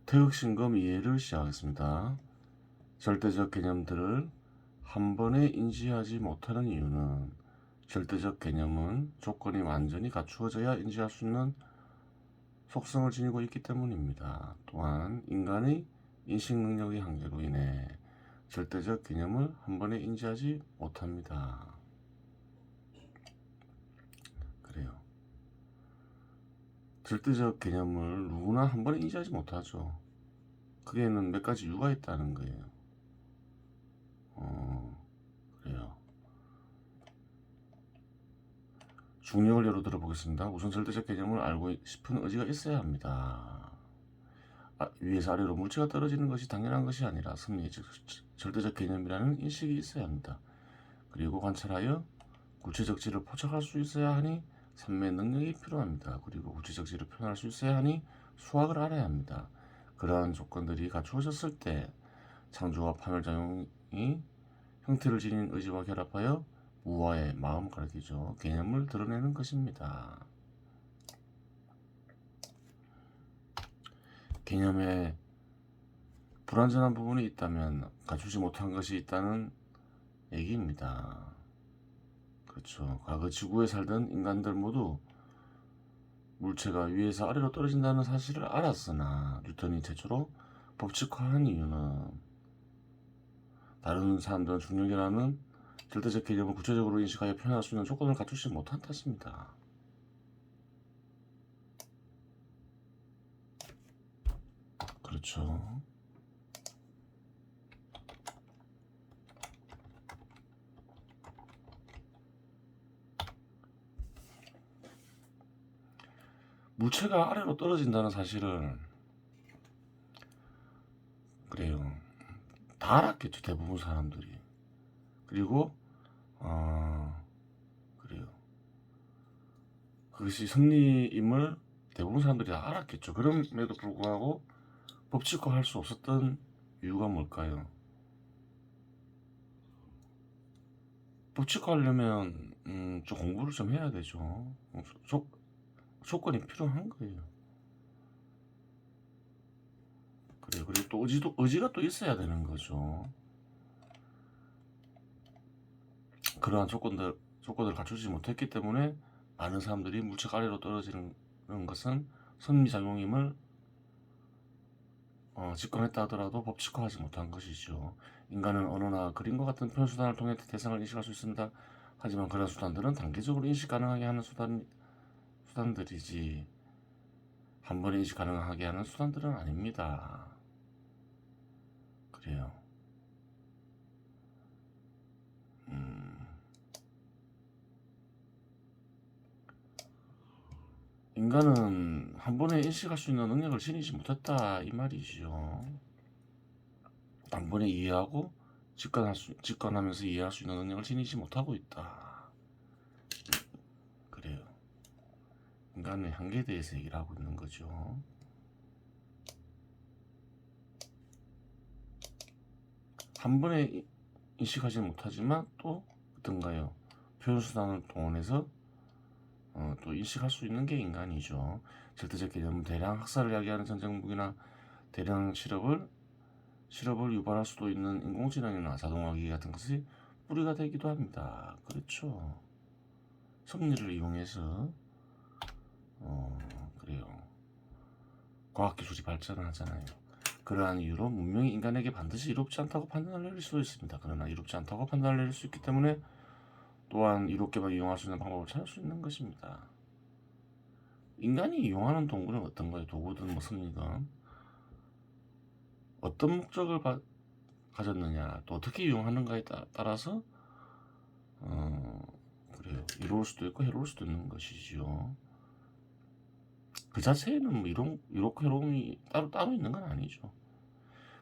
태극신검 이해를 시작하겠습니다. 절대적 개념들을 한 번에 인지하지 못하는 이유는 절대적 개념은 조건이 완전히 갖추어져야 인지할 수 있는 속성을 지니고 있기 때문입니다. 또한 인간의 인식 능력의 한계로 인해 절대적 개념을 한 번에 인지하지 못합니다. 그래요. 절대적 개념을 누구나 한 번에 인지하지 못하죠. 그게는 몇 가지 이유가 있다는 거예요. 그래요. 중력을 예로 들어보겠습니다. 우선 절대적 개념을 알고 싶은 의지가 있어야 합니다. 위에서 아래로 물체가 떨어지는 것이 당연한 것이 아니라 섭리의 절대적 개념이라는 인식이 있어야 합니다. 그리고 관찰하여 구체적지를 포착할 수 있어야 하니 산매 능력이 필요합니다. 그리고 구체적지를 표현할 수 있어야 하니 수학을 알아야 합니다. 그러한 조건들이 갖추어졌을 때 창조와 파멸작용이 형태를 지닌 의지와 결합하여 우화의 마음 가르치죠. 개념을 드러내는 것입니다. 개념에 불완전한 부분이 있다면 갖추지 못한 것이 있다는 얘기입니다. 그렇죠. 과거 지구에 살던 인간들 모두 물체가 위에서 아래로 떨어진다는 사실을 알았으나 뉴턴이 최초로 법칙화한 이유는 다른 사람들은 중력이라는 절대적 개념을 구체적으로 인식하여 표현할 수 있는 조건을 갖추지 못한 탓입니다. 그렇죠. 물체가 아래로 떨어진다는 사실을 그래요. 다 알았겠죠. 대부분 사람들이. 그리고 그래요. 그것이 섭리임을 대부분 사람들이 다 알았겠죠. 그럼에도 불구하고 법칙화할 수 없었던 이유가 뭘까요? 법칙화하려면 좀 공부를 좀 해야 되죠. 조건이 필요한 거예요. 그래요. 그리고 또 의지가 또 있어야 되는 거죠. 그러한 조건들을 갖추지 못했기 때문에 많은 사람들이 물체가 아래로 떨어지는 것은 섭리작용임을 직관했다 하더라도 법칙화하지 못한 것이죠. 인간은 언어나 그림과 같은 표현 수단을 통해 대상을 인식할 수 있습니다. 하지만 그런 수단들은 단계적으로 인식 가능하게 하는 수단들이지 한 번에 인식 가능하게 하는 수단들은 아닙니다. 그래요. 인간은 한 번에 인식할 수 있는 능력을 지니지 못했다 이 말이죠. 한 번에 이해하고 직관하면서 이해할 수 있는 능력을 지니지 못하고 있다. 그래요. 인간의 한계에 대해서 얘기를 하고 있는 거죠. 한 번에 인식하지는 못하지만 또 어떤가요? 표현수단을 동원해서 또 인식할 수 있는 게 인간이죠. 절대적 개념은 대량 학살을 야기하는 전쟁 무기나 대량 실업을 유발할 수도 있는 인공지능이나 자동화기기 같은 것이 뿌리가 되기도 합니다. 그렇죠. 섭리를 이용해서 그래요. 과학기술이 발전을 하잖아요. 그러한 이유로 문명이 인간에게 반드시 이롭지 않다고 판단을 내릴 수 있습니다. 그러나 이롭지 않다고 판단을 내릴 수 있기 때문에 또한 이롭게만 이용할 수 있는 방법을 찾을 수 있는 것입니다. 인간이 이용하는 도구는 어떤 거예요? 도구든 뭐 섭리든 어떤 목적을 가졌느냐 또 어떻게 이용하는가에 따라서 그래요. 이로울 수도 있고 해로울 수도 있는 것이지요. 그 자체에는 뭐 이롭고 해로움이 따로 있는 건 아니죠.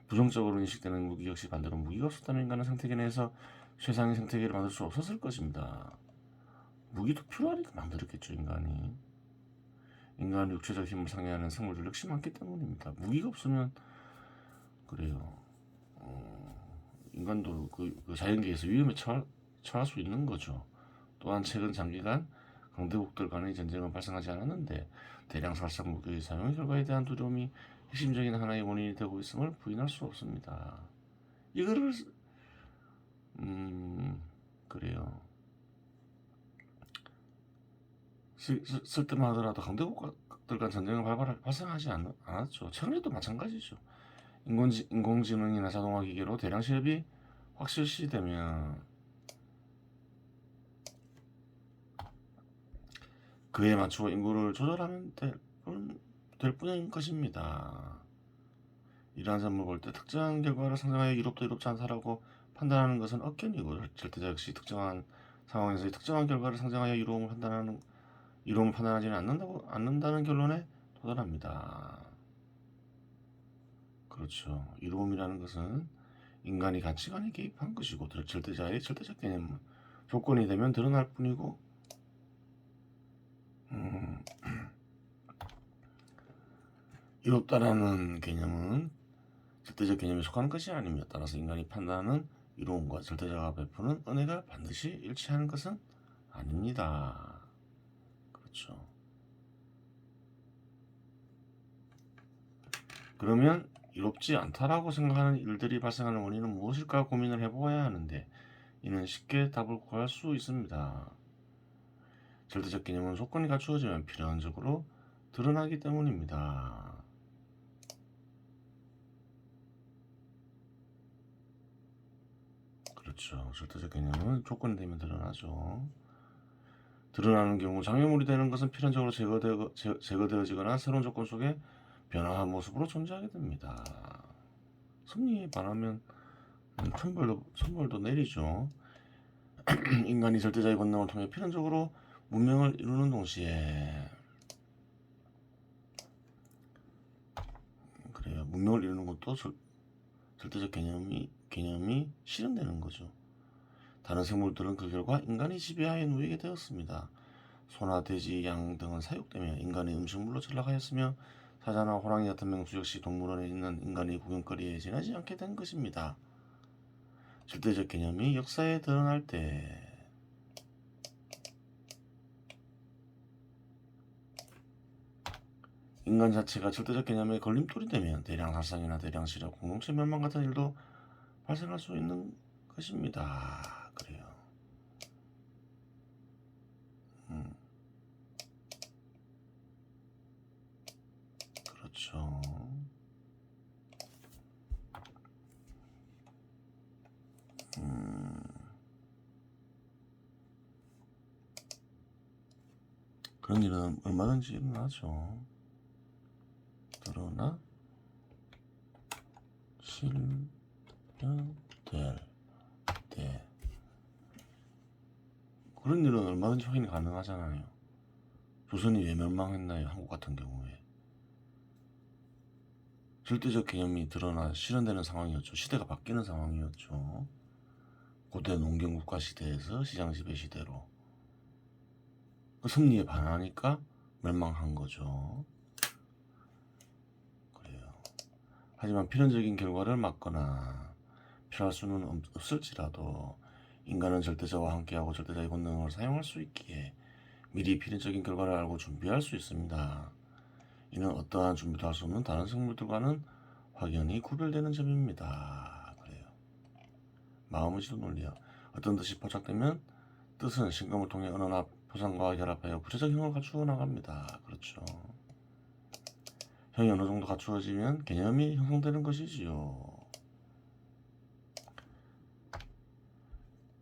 부정적으로 인식되는 무기 역시 반대로 무기가 없었다면 인간은 생태계 내에서 최상의 생태계를 만들 수 없었을 것입니다. 무기도 필요하니까 만들었겠죠. 인간의 육체적 힘을 상회하는 생물들 역시 많기 때문입니다. 무기가 없으면 그래요. 인간도 그 자연계에서 위험에 처할 수 있는 거죠. 또한 최근 장기간 강대국들 간의 전쟁은 발생하지 않았는데 대량 살상 무기의 사용 결과에 대한 두려움이 핵심적인 하나의 원인이 되고 있음을 부인할 수 없습니다. 이거를 그래요. 쓸 때만 하더라도 강대국들 간 전쟁은 발생하지 않았죠. 최근에도 마찬가지죠. 인공지능이나 자동화 기계로 대량 실업이 확실시되면 그에 맞추어 인구를 조절하면 될 뿐인 것입니다. 이러한 점을 볼 때 특정한 결과를 상정하여 이롭다 이롭지 않다라고 판단하는 것은 억견이고, 절대자 역시 특정한 상황에서 특정한 결과를 상정하여 이로움을 판단하지는 않는다는 결론에 도달합니다. 그렇죠. 이로움이라는 것은 인간이 가치관에 개입한 것이고, 절대자의 절대적 개념은 조건이 되면 드러날 뿐이고, 이롭다라는 개념은 절대적 개념에 속하는 것이 아닙니다. 따라서 인간이 판단하는 이로움과 절대자가 베푸는 은혜가 반드시 일치하는 것은 아닙니다. 그렇죠. 그러면 이롭지 않다라고 생각하는 일들이 발생하는 원인은 무엇일까 고민을 해보아야 하는데, 이는 쉽게 답을 구할 수 있습니다. 절대적 개념은 조건이 갖추어지면 필연적으로 드러나기 때문입니다. 그렇죠. 절대적 개념은 조건이 되면 드러나죠. 드러나는 경우 장애물이 되는 것은 필연적으로 제거되어지거나 새로운 조건 속에 변화한 모습으로 존재하게 됩니다. 섭리에 반하면 천벌도 내리죠. 인간이 절대자의 권능을 통해 필연적으로 문명을 이루는 동시에, 그래요. 문명을 이루는 것도 절대적 개념이 실현되는 거죠. 다른 생물들은 그 결과 인간이 지배하에 놓이게 되었습니다. 소나 돼지, 양 등은 사육되며 인간의 음식물로 전락하였으며, 사자나 호랑이 같은 맹수 역시 동물원에 있는 인간의 구경거리에 지나지 않게 된 것입니다. 절대적 개념이 역사에 드러날 때 인간 자체가 절대적 개념의 걸림돌이 되면 대량 살상이나 대량 실업, 공동체 멸망 같은 일도 발생할 수 있는 것입니다. 그래요. 그렇죠. 그런 일은 얼마든지 일어나죠. 그러나 실현될 때 그런 일은 얼마든지 확인이 가능하잖아요. 조선이 왜 멸망했나요? 한국 같은 경우에 절대적 개념이 드러나 실현되는 상황이었죠. 시대가 바뀌는 상황이었죠. 고대 농경국가 시대에서 시장 지배 시대로 그 섭리에 반하니까 멸망한 거죠. 그래요. 하지만 필연적인 결과를 막거나 피할 수는 없을지라도 인간은 절대자와 함께하고 절대자의 권능을 사용할 수 있기에 미리 필연적인 결과를 알고 준비할 수 있습니다. 이는 어떠한 준비도 할 수 없는 다른 생물들과는 확연히 구별되는 점입니다. 그래요. 마음의 지도 논리요. 어떤 뜻이 포착되면 뜻은 신검을 통해 언어나 포상과 결합하여 구체적 형을 갖추어 나갑니다. 그렇죠. 형이 어느 정도 갖추어지면 개념이 형성되는 것이지요.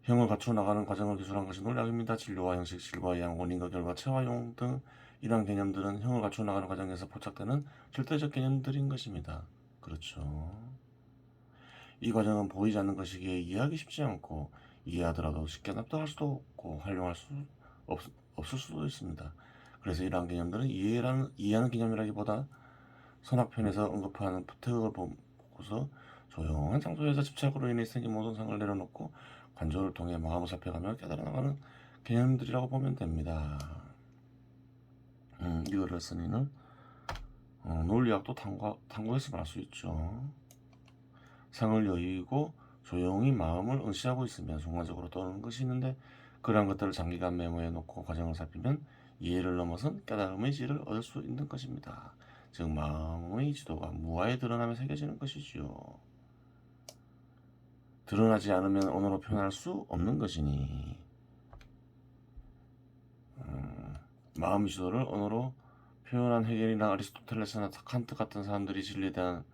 형을 갖추어 나가는 과정을 기술한 것이 논리학입니다. 진료와 형식, 질과 양, 원인과 결과, 체와 용 등 이러한 개념들은 형을 갖추어 나가는 과정에서 포착되는 절대적 개념들인 것입니다. 그렇죠. 이 과정은 보이지 않는 것이기에 이해하기 쉽지 않고, 이해하더라도 쉽게 납득할 수도 없고 활용할 수 없을 수도 있습니다. 그래서 이러한 개념들은 이해하는 개념이라기보다 선악편에서 언급하는 부택을 보고서 조용한 장소에서 집착으로 인해 생긴 모든 상을 내려놓고 관조를 통해 마음을 살펴가며 깨달아 나가는 개념들이라고 보면 됩니다. 이거를 쓰니는 논리학도 탐구해서 알 수 있죠. 상을 여의고 조용히 마음을 응시하고 있으면 순간적으로 떠오르는 것이 있는데, 그러한 것들을 장기간 메모해 놓고 과정을 살피면 이해를 넘어선 깨달음의 질을 얻을 수 있는 것입니다. 즉 마음의 지도가 무아에 드러나며 새겨지는 것이지요. 드러나지 않으면 언어로 표현할 수 없는 것이니 마음의 지도를 언어로 표현한 헤겔이나 아리스토텔레스나 칸트 같은 사람들이 진리에 대한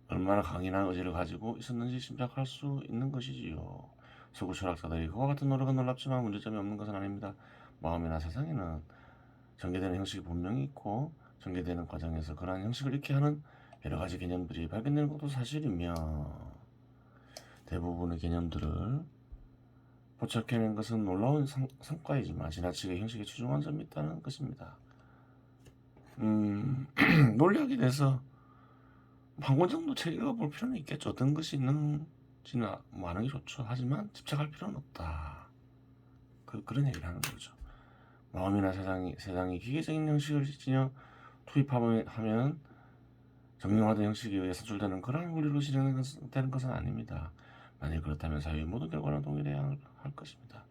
얼마나 강인한 의지를 가지고 있었는지 짐작할 수 있는 것이지요. 서구 철학자들이 그와 같은 노력은 놀랍지만 문제점이 없는 것은 아닙니다. 마음이나 세상에는 전개되는 형식이 분명히 있고 전개되는 과정에서 그러한 형식을 잃게 하는 여러 가지 개념들이 발견되는 것도 사실이며 대부분의 개념들을 포착해낸 것은 놀라운 성과이지만 지나치게 형식에 치중한 점이 있다는 것입니다. 논리학에 대해서 한 권 정도 책 읽어볼 필요는 있겠죠. 어떤 것이 있는지는 뭐 아는 게 좋죠. 하지만 집착할 필요는 없다. 그런 얘기를 하는 거죠. 마음이나 세상이 기계적인 형식을 지녀 투입하면 정형화된 형식에 의해 선출되는 그러한 원리로 진행되는 것은 아닙니다. 만일 그렇다면 사유의 모든 결과는 동일해야 할 것입니다.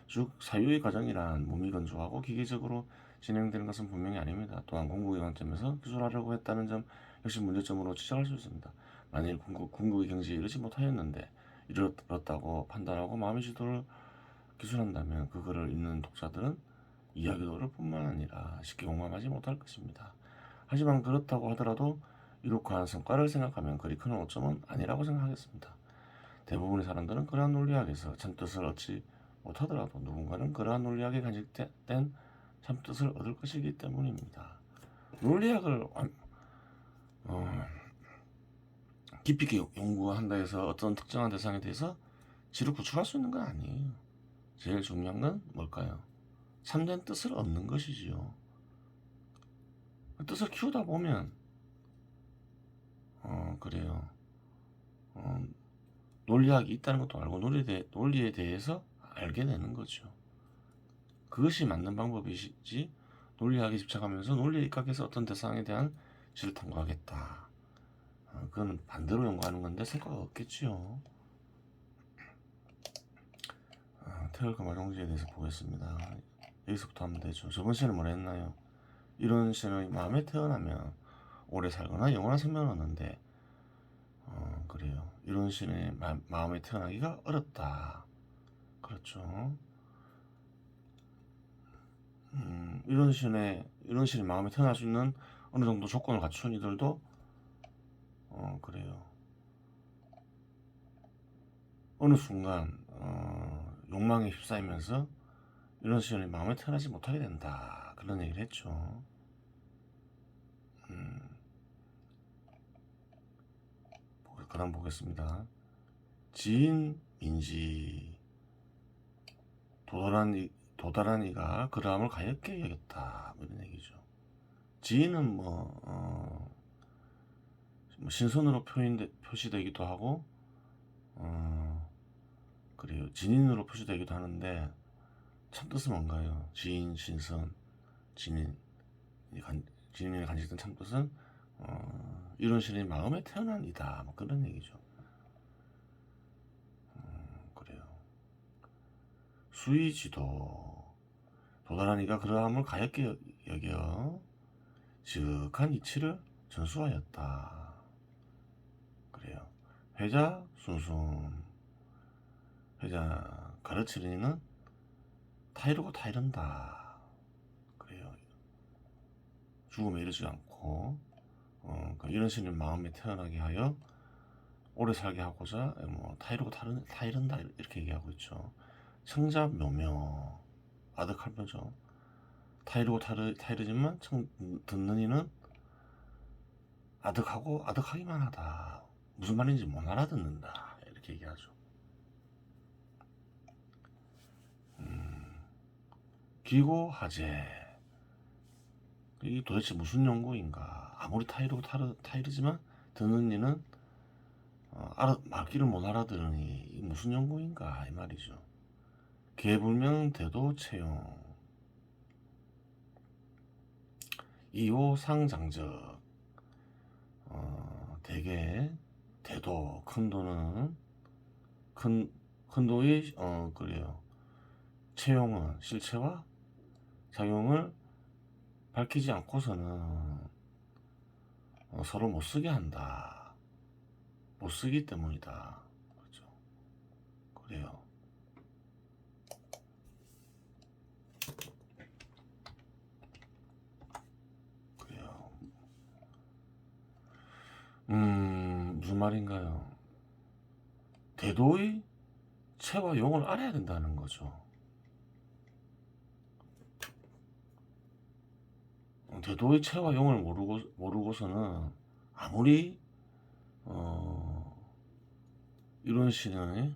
즉 사유의 과정이란 몸이 건조하고 기계적으로 진행되는 것은 분명히 아닙니다. 또한 공국의 관점에서 기술하려고 했다는 점 역시 문제점으로 지적할 수 있습니다. 만일 궁극의 경지에 이르지 못하였는데 이르렀다고 판단하고 마음의 지도를 기술한다면 그거를 읽는 독자들은 이야기도를 뿐만 아니라 쉽게 공감하지 못할 것입니다. 하지만 그렇다고 하더라도 이룩한 성과를 생각하면 그리 큰 오점은 아니라고 생각하겠습니다. 대부분의 사람들은 그러한 논리학에서 참뜻을 얻지 못하더라도 누군가는 그러한 논리학에 간직된 참뜻을 얻을 것이기 때문입니다. 논리학을 깊이 있게 연구한다 해서 어떤 특정한 대상에 대해서 지를 구축할 수 있는 건 아니에요. 제일 중요한 건 뭘까요? 참된 뜻을 얻는 것이지요. 그 뜻을 키우다 보면 그래요. 논리학이 있다는 것도 알고 논리에 대해서 알게 되는 거죠. 그것이 맞는 방법이지 논리학에 집착하면서 논리에 입각해서 어떤 대상에 대한 질을 탐구하겠다. 그건 반대로 연구하는 건데 성과가 없겠지요. 태열과 마종지에 대해서 보겠습니다. 여기서부터 하면 되죠. 저번 시간에 뭐라 했나요? 이런 신의 마음에 태어나면 오래 살거나 영원한 생명을 얻는데 그래요. 이런 신의 마음에 태어나기가 어렵다. 그렇죠. 이런 신의 마음에 태어날 수 있는 어느 정도 조건을 갖춘 이들도 그래요. 어느 순간 욕망에 휩싸이면서 이런 신의 마음에 태어나지 못하게 된다. 그런 얘기를 했죠. 그 다음 보겠습니다. 지인 민지 도달한 이가 그러함을 가엾게 여겼다. 이런 얘기죠. 지인은 뭐 신선으로 표시되기도 하고 그래요. 진인으로 표시되기도 하는데 참뜻은 뭔가요? 지인, 신선, 진인이 간직된 참뜻은 이런 신의 마음에 태어난 이다. 뭐 그런 얘기죠. 그래요. 수의지도 도달한 이가 그러함을 가엾게 여겨 지극한 이치를 전수하였다. 그래요. 회자 순순 회자 가르치는 이는 타이르고 타이른다. 그래요. 죽음에 이르지 않고 이런 신의 마음에 태어나게 하여 오래 살게 하고자 뭐 타이르고 타이른다 이렇게 얘기하고 있죠. 청잡 묘묘 아득할묘죠. 타이르고 타이르지만 듣는 이는 아득하고 아득하기만 하다. 무슨 말인지 못 알아듣는다. 이렇게 얘기하죠. 기고하제 이게 도대체 무슨 연구인가? 아무리 타이르지만 듣는 이는 말귀를 못 알아들으니 무슨 연구인가 이 말이죠. 개불명 대도 채용 이호 상장적 대개 대도 큰 도는 큰 도의 그래요. 채용은 실체와 작용을 밝히지 않고서는 서로 못 쓰게 한다. 못 쓰기 때문이다. 그렇죠. 그래요. 그래요. 무슨 말인가요? 대도의 체와 용을 알아야 된다는 거죠. 대도의 체와 용을 모르고서는 아무리 이런 시는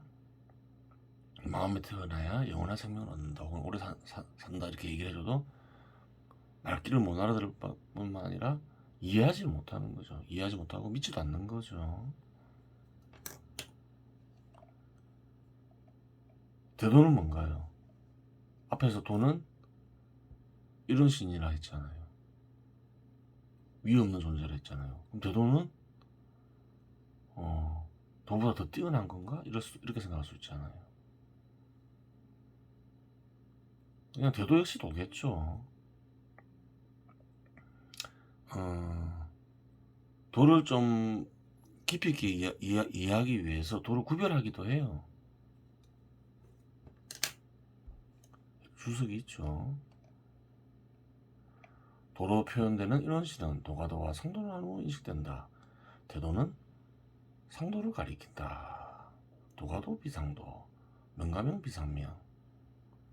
마음에 태어나야 영원한 생명을 얻는다 혹은 오래 산다 이렇게 얘기를 해줘도 말귀를 못 알아들을 뿐만 아니라 이해하지 못하는 거죠. 이해하지 못하고 믿지도 않는 거죠. 대도는 뭔가요? 앞에서 도는 이런 신이라 했잖아요. 위 없는 존재라 했잖아요. 그럼 대도는 도보다 더 뛰어난 건가? 이렇게 생각할 수 있잖아요. 그냥 대도 역시 도겠죠. 도를 좀 깊이 있게 이해하기 위해서 도를 구별하기도 해요. 주석이 있죠. 도로 표현되는 이런 시는 도가도와 상도로 나누어 인식된다. 대도는 상도를 가리킨다. 도가도 비상도, 명가명 비상명,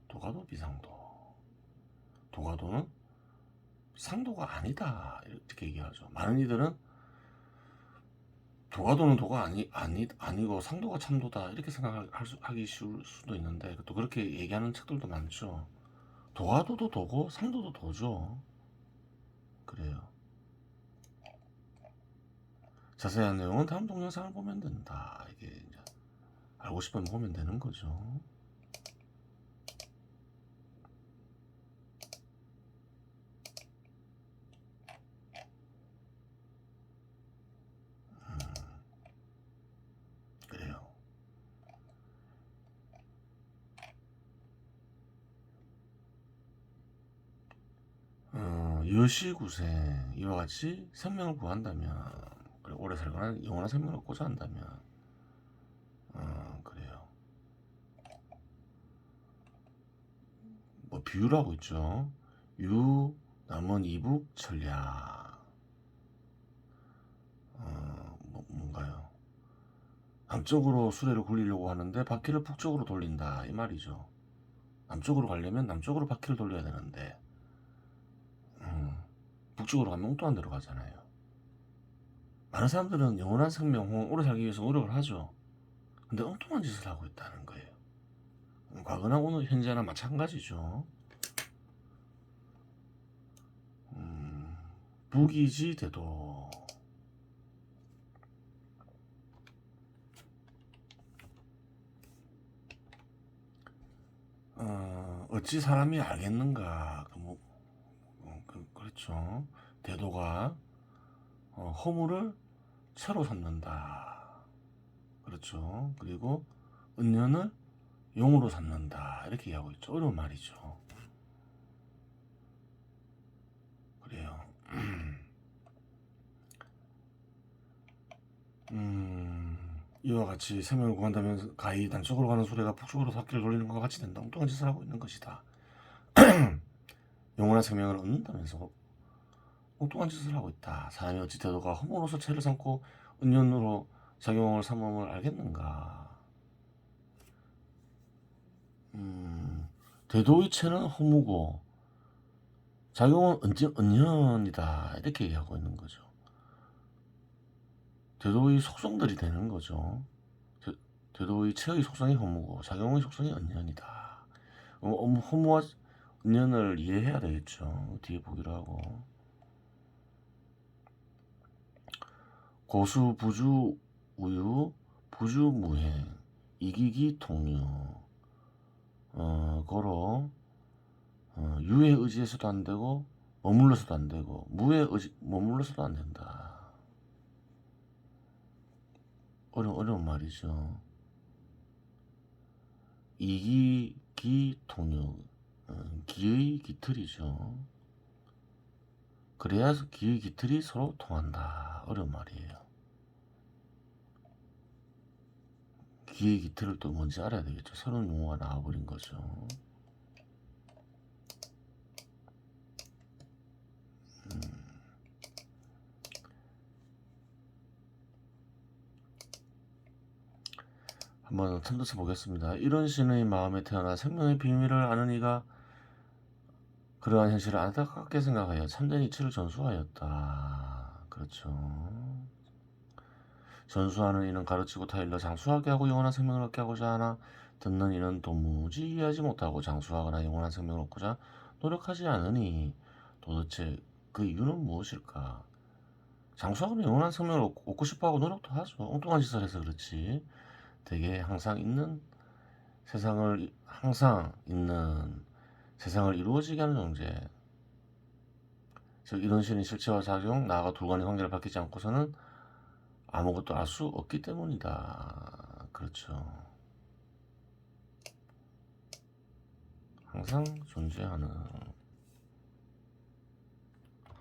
도가도 비상도. 도가도는 상도가 아니다 이렇게 얘기하죠. 많은 이들은 도가도는 도가 아니고 상도가 참도다 이렇게 생각하기 쉬울 수도 있는데 또 그렇게 얘기하는 책들도 많죠. 도가도도 도고 상도도 도죠. 그래요. 자세한 내용은 다음 동영상을 보면 된다. 이게 이제 알고 싶으면 보면 되는 거죠. 그래요. 여시구생 이와 같이 생명을 구한다면 오래 살거나 영원한 생명을 얻고자 한다면 그래요. 뭐 비유라고 있죠. 유 남은 이북 천랴. 뭔가요? 남쪽으로 수레를 굴리려고 하는데 바퀴를 북쪽으로 돌린다 이 말이죠. 남쪽으로 가려면 남쪽으로 바퀴를 돌려야 되는데 북쪽으로 가면 엉뚱한 데로 가잖아요. 많은 사람들은 영원한 생명, 오래 살기 위해서 노력을 하죠. 근데 엉뚱한 짓을 하고 있다는 거예요. 과거나 오늘 현재나 마찬가지죠. 북이지 대도. 어찌 사람이 알겠는가. 그렇죠. 대도가 허물을 채로 삼는다. 그렇죠. 그리고 은연을 용으로 삼는다. 이렇게 이야기하고 있죠. 어려운 말이죠. 그래요. 이와 같이 생명을 구한다면 가히 남쪽으로 가는 수레가 북쪽으로 바퀴를 돌리는 것과 같이 된다. 엉뚱한 짓을 하고 있는 것이다. 영원한 생명을 얻는다면서 엉뚱한 짓을 하고 있다. 사람이 어찌 대도가 허물로서 채를 삼고 은연으로 작용을 삼음을 알겠는가. 대도의 채는 허무고 작용은 은연이다. 이렇게 얘기하고 있는 거죠. 대도의 속성들이 되는 거죠. 대도의 체의 속성이 허무고 작용의 속성이 은연이다. 허무와 은연을 이해해야 되겠죠. 뒤에 보기로 하고. 고수 부주 우유 부주 무행 이기기 통유 거로 유에 의지해서도 안 되고 머물러서도 안 되고 무에 머물러서도 안 된다. 어려운 말이죠. 이기기 통유 기의 기틀이죠. 그래야 기의 기틀이 서로 통한다. 어려운 말이에요. 기의 기틀을 또 뭔지 알아야 되겠죠. 새로운 용어가 나와버린 거죠. 한번 틈져서 보겠습니다. 이런 신의 마음에 태어나 생명의 비밀을 아는 이가 그러한 현실을 안타깝게 생각하여 참된 이치를 전수하였다. 그렇죠. 전수하는 이는 가르치고 타일러 장수하게 하고 영원한 생명을 얻게 하고자 하나 듣는 이는 도무지 이해하지 못하고 장수하거나 영원한 생명을 얻고자 노력하지 않으니 도대체 그 이유는 무엇일까? 장수하거나 영원한 생명을 얻고 싶어하고 노력도 하죠. 엉뚱한 짓을 해서 그렇지. 되게 항상 있는 세상을 이루어지게 하는 존재. 즉 이런 신의 실체와 작용, 나아가 둘 간의 관계를 밝히지 않고서는 아무것도 알 수 없기 때문이다. 그렇죠. 항상 존재하는,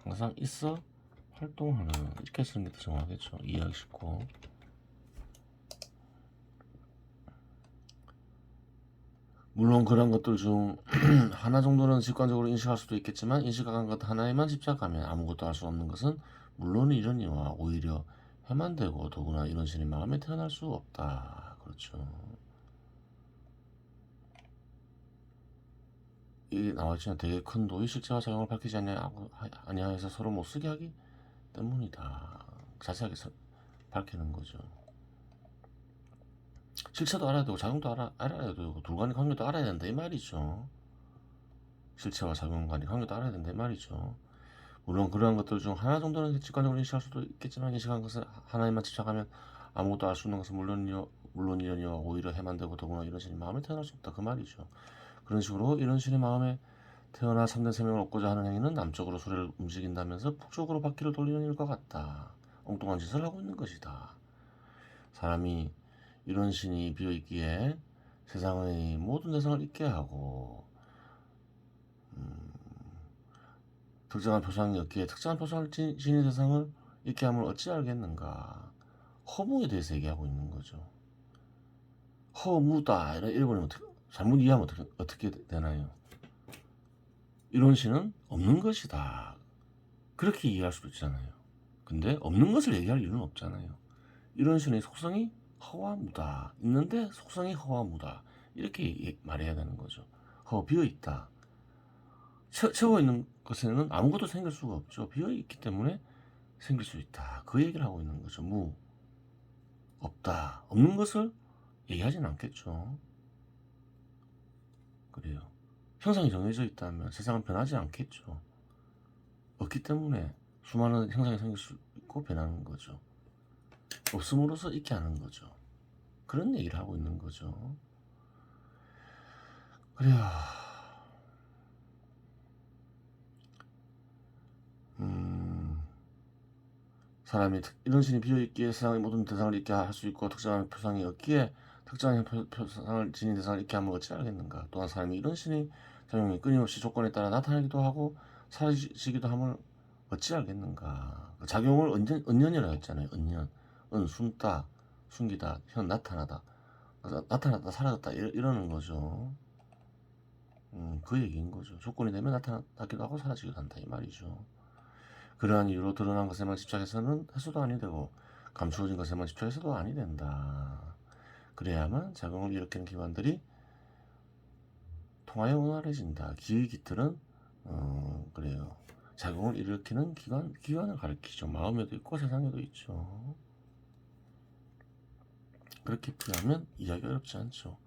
항상 있어 활동하는, 이렇게 쓰는 게 더 정확하겠죠. 이해하기 쉽고. 물론 그런 것들 중 하나 정도는 직관적으로 인식할 수도 있겠지만 인식한 것 하나에만 집착하면 아무것도 알 수 없는 것은 물론 이러니와 오히려 해만 되고 더구나 이런 신이 마음에 태어날 수 없다. 그렇죠. 이게 나왔지만 되게 큰 도의 실체와 작용을 밝히지 아니하여서 서로 못쓰게 하기 때문이다. 자세하게 밝히는 거죠. 실체도 알아야 되고 작용도 알아야 되고 둘 간의 관계도 알아야 된다 이 말이죠. 실체와 작용 간의 관계도 알아야 된다 이 말이죠. 물론 그러한 것들 중 하나 정도는 직관적으로 인식할 수도 있겠지만 인식한 것을 하나에만 집착하면 아무것도 알 수 없는 것은 물론이려니와 오히려 해만 되고 더구나 이런 신이 마음에 태어날 수 없다 그 말이죠. 그런 식으로 이런 신이 마음에 태어나 참된 생명을 얻고자 하는 행위는 남쪽으로 수레를 움직인다면서 북쪽으로 바퀴를 돌리는 일과 같다. 엉뚱한 짓을 하고 있는 것이다. 사람이 이런 신이 비어있기에 세상의 모든 대상을 잊게 하고 특정한 표상이 없기에 특정한 표상을 지닌 대상을 잊게 함을 어찌 알겠는가. 허무에 대해서 얘기하고 있는 거죠. 허무다 이래버리면 잘못 이해하면 어떻게 되나요? 이런 신은 없는 것이다. 그렇게 이해할 수도 있잖아요. 근데 없는 것을 얘기할 이유는 없잖아요. 이런 신의 속성이 허와 무다. 있는데 속성이 허와 무다. 이렇게 말해야 되는 거죠. 비어있다. 채워 있는 것에는 아무것도 생길 수가 없죠. 비어있기 때문에 생길 수 있다. 그 얘기를 하고 있는 거죠. 없다. 없는 것을 얘기하진 않겠죠. 그래요. 형상이 정해져 있다면 세상은 변하지 않겠죠. 없기 때문에 수많은 형상이 생길 수 있고 변하는 거죠. 없음으로써 있게 하는 거죠. 그런 얘기를 하고 있는 거죠. 그래요. 사람이 이런 신이 비어있기에 세상의 모든 대상을 잊게 할 수 있고 특정한 표상이 없기에 특정한 표상을 지닌 대상을 잊게 하면 어찌 알겠는가. 또한 사람이 이런 신이 작용이 끊임없이 조건에 따라 나타나기도 하고 사라지기도 함을 어찌 알겠는가. 작용을 은연이라고 했잖아요. 은연, 숨다, 숨기다, 현 나타나다, 나타났다 사라졌다 이러는 거죠. 그 얘기인 거죠. 조건이 되면 나타나기도 하고 사라지기도 한다 이 말이죠. 그러한 이유로 드러난 것에만 집착해서는 해소도 아니 되고 감추어진 것에만 집착해서도 아니 된다. 그래야만 작용을 일으키는 기관들이 통하여 원활해진다. 기의 기틀은 그래요. 작용을 일으키는 기관을 가리키죠. 마음에도 있고 세상에도 있죠. 그렇게 풀이하면 이해하기 어렵지 않죠.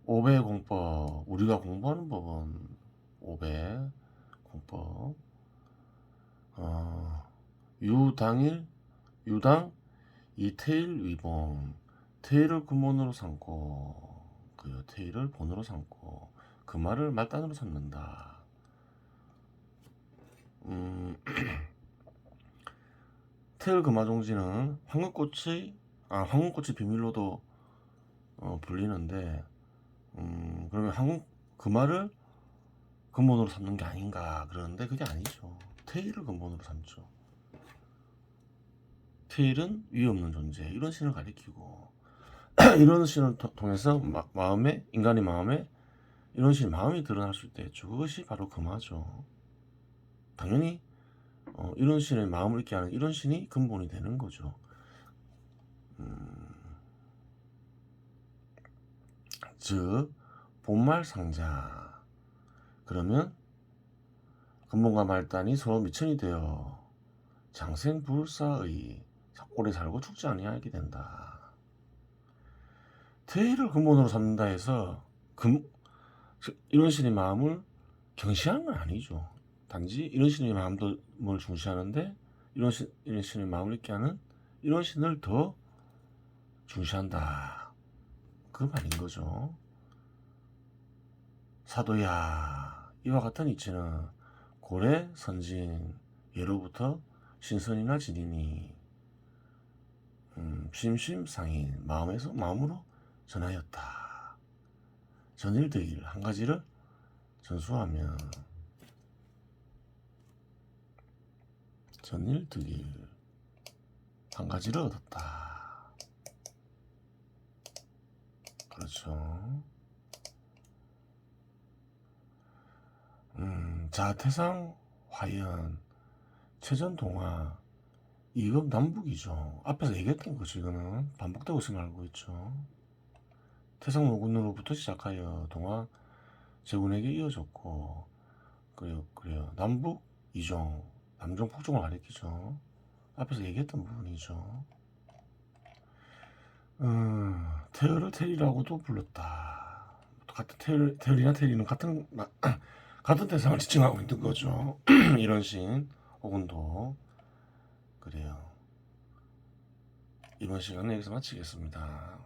오배 공법, 우리가 공부하는 법은 오배 공법, 유당 이태일 위봉, 태일을 근본으로 삼고 태일을 본으로 삼고 그 말을 말단으로 삼는다. 태일 금화종지는 황금꽃의 비밀로도 불리는데 그러면 그 말을 근본으로 삼는 게 아닌가 그러는데 그게 아니죠. 태일을 근본으로 삼죠. 태일은 위 없는 존재, 이런 신을 가리키고 이런 신을 통해서 마음에, 인간의 마음에 이런 신이 마음이 드러날 수 있다 했죠. 그것이 바로 금화죠. 당연히 이런 신의 마음을 있게 하는 이런 신이 근본이 되는 거죠. 즉 본말상자, 그러면 근본과 말단이 서로 미천이 되어 장생불사의 오래 살고 죽지 아니하게 된다. 태일을 근본으로 삼는다 해서 이런 신의 마음을 경시하는 건 아니죠. 단지 이런 신의 마음을 중시하는데 이런 신의 마음을 있게 하는 이런 신을 더 중시한다, 그 말인 거죠. 사도야, 이와 같은 이치는 고래 선진 예로부터 신선이나 지니니 심심상인 마음에서 마음으로 전하였다. 전일득일, 한 가지를 전수하면 전일득일, 한 가지를 얻었다. 그렇죠. 자태상 화연 최전동화, 이건 남북이죠. 앞에서 얘기했던 거죠. 이거는 반복되고 있음을 알고 있죠. 태상노군으로부터 시작하여 동화 제군에게 이어졌고, 그래요. 남북 이종, 남종 북종을 가리키죠. 앞에서 얘기했던 부분이죠. 태열을 태리라고도 불렀다. 같은 태열이나 태리는 같은 대상을 지칭하고 있는 거죠. 이런 신 혹은도 그래요. 이번 시간은 여기서 마치겠습니다.